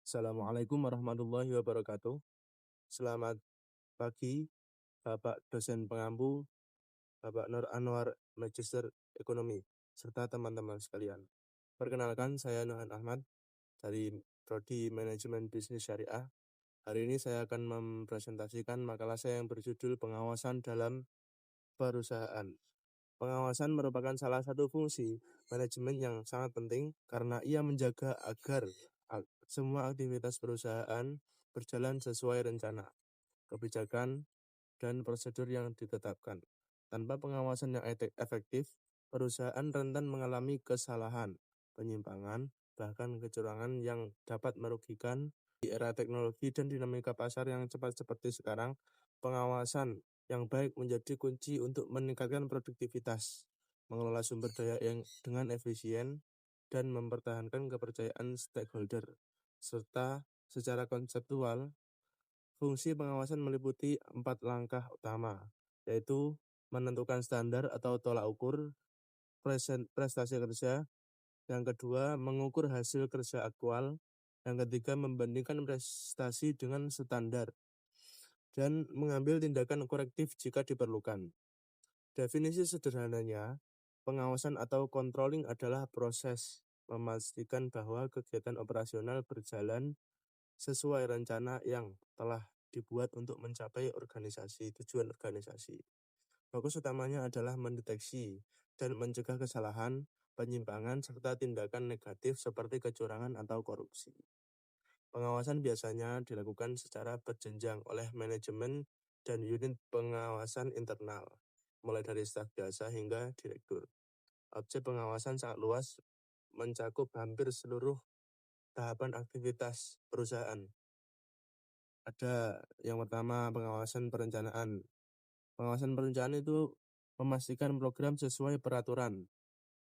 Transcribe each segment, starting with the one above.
Assalamualaikum warahmatullahi wabarakatuh. Selamat pagi, Bapak dosen pengampu, Bapak Nur Anwar, Magister Ekonomi, serta teman-teman sekalian. Perkenalkan, saya Nuhan Ahmad dari Prodi Manajemen Bisnis Syariah. Hari ini saya akan mempresentasikan makalah saya yang berjudul Pengawasan dalam Perusahaan. Pengawasan merupakan salah satu fungsi manajemen yang sangat penting karena ia menjaga agar semua aktivitas perusahaan berjalan sesuai rencana, kebijakan, dan prosedur yang ditetapkan. Tanpa pengawasan yang efektif, perusahaan rentan mengalami kesalahan, penyimpangan, bahkan kecurangan yang dapat merugikan. Di era teknologi dan dinamika pasar yang cepat seperti sekarang, pengawasan yang baik menjadi kunci untuk meningkatkan produktivitas, mengelola sumber daya yang dengan efisien, dan mempertahankan kepercayaan stakeholder. Serta secara konseptual, fungsi pengawasan meliputi 4 langkah utama, yaitu menentukan standar atau tolak ukur prestasi kerja. Yang kedua, mengukur hasil kerja aktual. Yang ketiga, membandingkan prestasi dengan standar. Dan mengambil tindakan korektif jika diperlukan. Definisi sederhananya, pengawasan atau controlling adalah proses memastikan bahwa kegiatan operasional berjalan sesuai rencana yang telah dibuat untuk mencapai tujuan organisasi. Fokus utamanya adalah mendeteksi dan mencegah kesalahan, penyimpangan, serta tindakan negatif seperti kecurangan atau korupsi. Pengawasan biasanya dilakukan secara berjenjang oleh manajemen dan unit pengawasan internal, mulai dari staf biasa hingga direktur. Objek pengawasan sangat luas, mencakup hampir seluruh tahapan aktivitas perusahaan. Ada yang pertama, pengawasan perencanaan. Pengawasan perencanaan itu memastikan program sesuai peraturan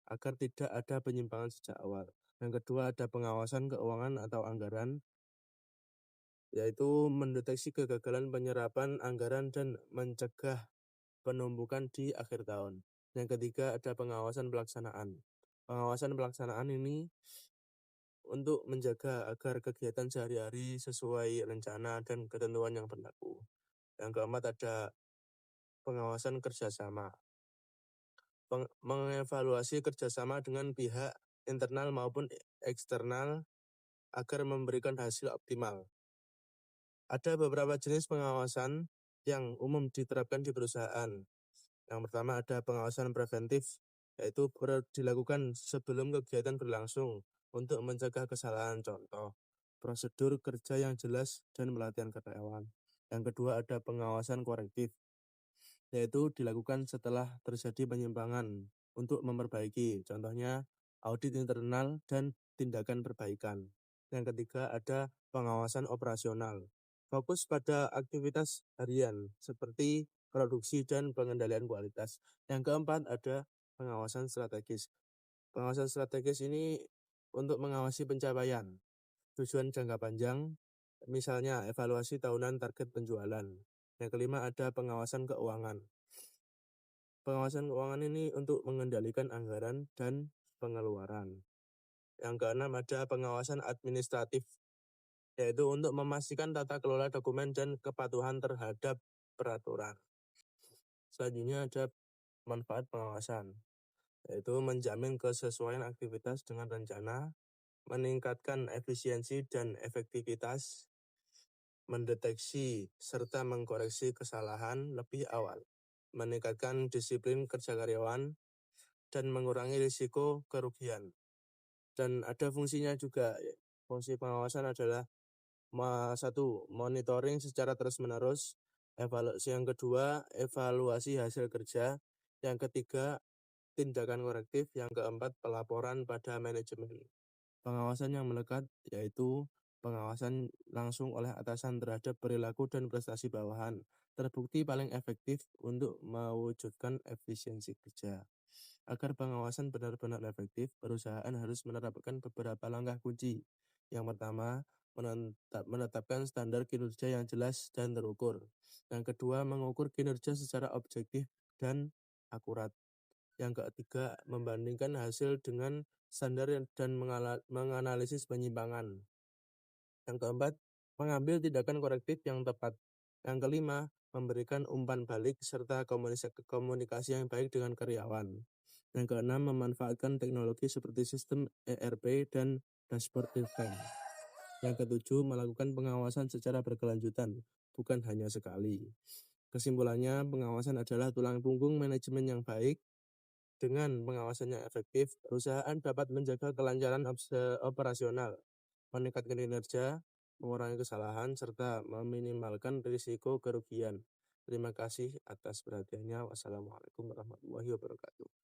agar tidak ada penyimpangan sejak awal. Yang kedua, ada pengawasan keuangan atau anggaran, yaitu mendeteksi kegagalan penyerapan anggaran dan mencegah penumpukan di akhir tahun. Yang ketiga, ada pengawasan pelaksanaan. Pengawasan pelaksanaan ini untuk menjaga agar kegiatan sehari-hari sesuai rencana dan ketentuan yang berlaku. Yang keempat, ada pengawasan kerjasama. Mengevaluasi kerjasama dengan pihak internal maupun eksternal agar memberikan hasil optimal. Ada beberapa jenis pengawasan yang umum diterapkan di perusahaan. Yang pertama, ada pengawasan preventif, yaitu dilakukan sebelum kegiatan berlangsung untuk mencegah kesalahan, contoh prosedur kerja yang jelas dan pelatihan karyawan. Yang kedua, ada pengawasan korektif, yaitu dilakukan setelah terjadi penyimpangan untuk memperbaiki, contohnya audit internal dan tindakan perbaikan. Yang ketiga, ada pengawasan operasional, fokus pada aktivitas harian seperti produksi dan pengendalian kualitas. Yang keempat, ada pengawasan strategis. Pengawasan strategis ini untuk mengawasi pencapaian tujuan jangka panjang, misalnya evaluasi tahunan target penjualan. Yang kelima, ada pengawasan keuangan. Pengawasan keuangan ini untuk mengendalikan anggaran dan pengeluaran. Yang keenam, ada pengawasan administratif, yaitu untuk memastikan tata kelola dokumen dan kepatuhan terhadap peraturan. Selanjutnya ada manfaat pengawasan, yaitu menjamin kesesuaian aktivitas dengan rencana, meningkatkan efisiensi dan efektivitas, mendeteksi serta mengkoreksi kesalahan lebih awal, meningkatkan disiplin kerja karyawan, dan mengurangi risiko kerugian. Dan ada fungsinya juga. Fungsi pengawasan adalah satu, monitoring secara terus-menerus. Yang kedua, evaluasi hasil kerja. Yang ketiga, tindakan korektif. Yang keempat, pelaporan pada manajemen. Pengawasan yang melekat yaitu pengawasan langsung oleh atasan terhadap perilaku dan prestasi bawahan. Terbukti paling efektif untuk mewujudkan efisiensi kerja. Agar pengawasan benar-benar efektif, perusahaan harus menerapkan beberapa langkah kunci. Yang pertama, menetapkan standar kinerja yang jelas dan terukur. Yang kedua, mengukur kinerja secara objektif dan akurat. Yang ketiga, membandingkan hasil dengan standar dan menganalisis penyimpangan. Yang keempat, mengambil tindakan korektif yang tepat. Yang kelima, memberikan umpan balik serta komunikasi yang baik dengan karyawan. Yang keenam, memanfaatkan teknologi seperti sistem ERP dan dashboard event. Yang ketujuh, melakukan pengawasan secara berkelanjutan, bukan hanya sekali. Kesimpulannya, pengawasan adalah tulang punggung manajemen yang baik. Dengan pengawasan yang efektif, perusahaan dapat menjaga kelancaran operasional, meningkatkan kinerja, mengurangi kesalahan, serta meminimalkan risiko kerugian. Terima kasih atas perhatiannya. Wassalamualaikum warahmatullahi wabarakatuh.